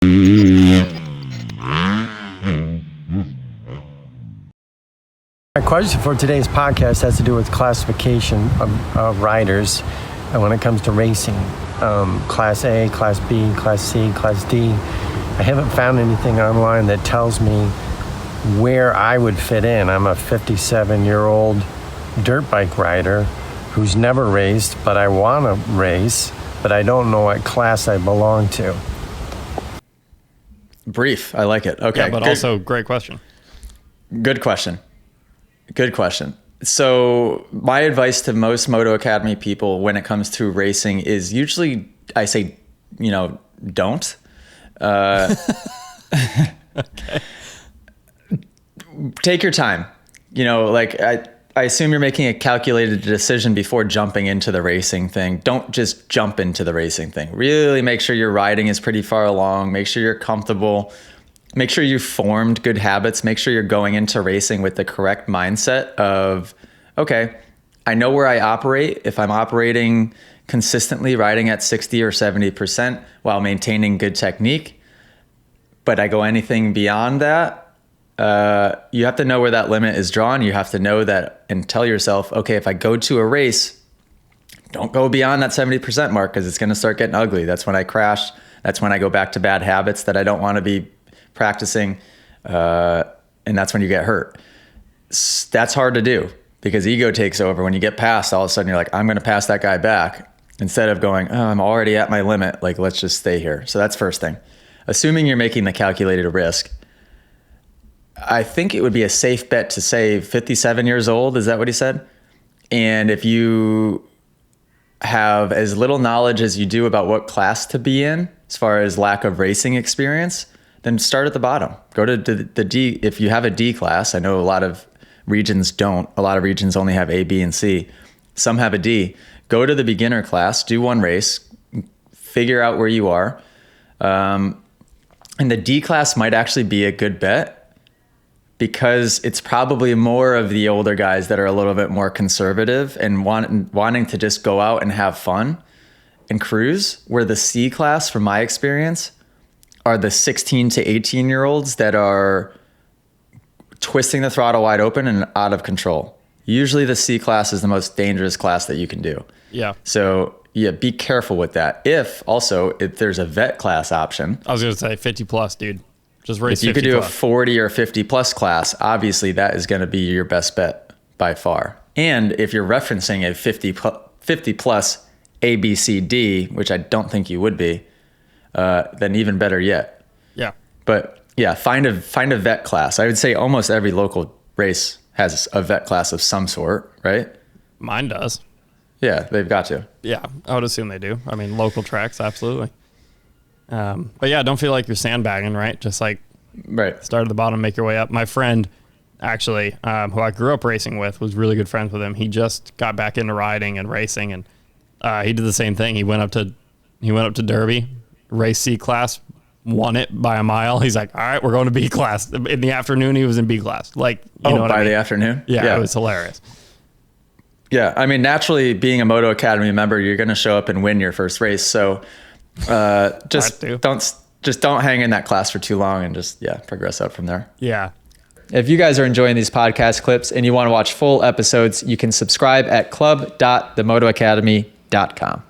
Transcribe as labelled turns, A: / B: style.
A: My question for today's podcast has to do with classification of riders when it comes to racing. Class A, Class B, Class C, Class D. I haven't found anything online that tells me where I would fit in. I'm a 57-year-old dirt bike rider who's never raced, but I want to race, but I don't know what class I belong to.
B: Brief. I like it. Okay.
C: Yeah, but also great question.
B: Good question. So my advice to most Moto Academy people when it comes to racing is usually I say, don't. Okay. Take your time. I assume you're making a calculated decision before jumping into the racing thing. Don't just jump into the racing thing. Really make sure your riding is pretty far along. Make sure you're comfortable. Make sure you've formed good habits. Make sure you're going into racing with the correct mindset of, okay, I know where I operate. If I'm operating consistently riding at 60 or 70% while maintaining good technique, but I go anything beyond that, you have to know where that limit is drawn. You have to know that and tell yourself, okay, if I go to a race, don't go beyond that 70% mark because it's going to start getting ugly. That's when I crash. That's when I go back to bad habits that I don't want to be practicing. And that's when you get hurt. That's hard to do because ego takes over. When you get past, all of a sudden you're like, I'm going to pass that guy back instead of going, oh, I'm already at my limit. Like, let's just stay here. So that's first thing. Assuming you're making the calculated risk, I think it would be a safe bet to say 57 years old. Is that what he said? And if you have as little knowledge as you do about what class to be in, as far as lack of racing experience, then start at the bottom. Go to the D. If you have a D class, I know a lot of regions don't. A lot of regions only have A, B, and C. Some have a D. Go to the beginner class, do one race, figure out where you are. And the D class might actually be a good bet because it's probably more of the older guys that are a little bit more conservative and wanting to just go out and have fun and cruise, where the C class, from my experience, are the 16 to 18-year-olds that are twisting the throttle wide open and out of control. Usually the C class is the most dangerous class that you can do.
C: Yeah.
B: So yeah, be careful with that. If there's a vet class option.
C: I was going to say 50 plus, dude. Just race 50 plus.
B: If you could do a 40 or 50 plus class, obviously that is going to be your best bet by far. And if you're referencing a 50 plus A, B, C, D, which I don't think you would be, then even better yet.
C: Yeah.
B: But yeah, find a vet class. I would say almost every local race has a vet class of some sort, right?
C: Mine does.
B: Yeah, they've got to.
C: Yeah, I would assume they do. I mean, local tracks, absolutely. But yeah, don't feel like you're sandbagging, right? Just like start at the bottom, make your way up. My friend, actually, who I grew up racing with, was really good friends with him. He just got back into riding and racing, and he did the same thing. He went up to Derby, race C class, won it by a mile. He's like, all right, we're going to B class. In the afternoon, he was in B class. Like, you know what I mean?
B: The afternoon?
C: Yeah, it was hilarious.
B: Yeah, I mean, naturally, being a Moto Academy member, you're going to show up and win your first race. So just don't hang in that class for too long and just progress up from there.
C: Yeah.
B: If you guys are enjoying these podcast clips and you want to watch full episodes, you can subscribe at club.themotoacademy.com.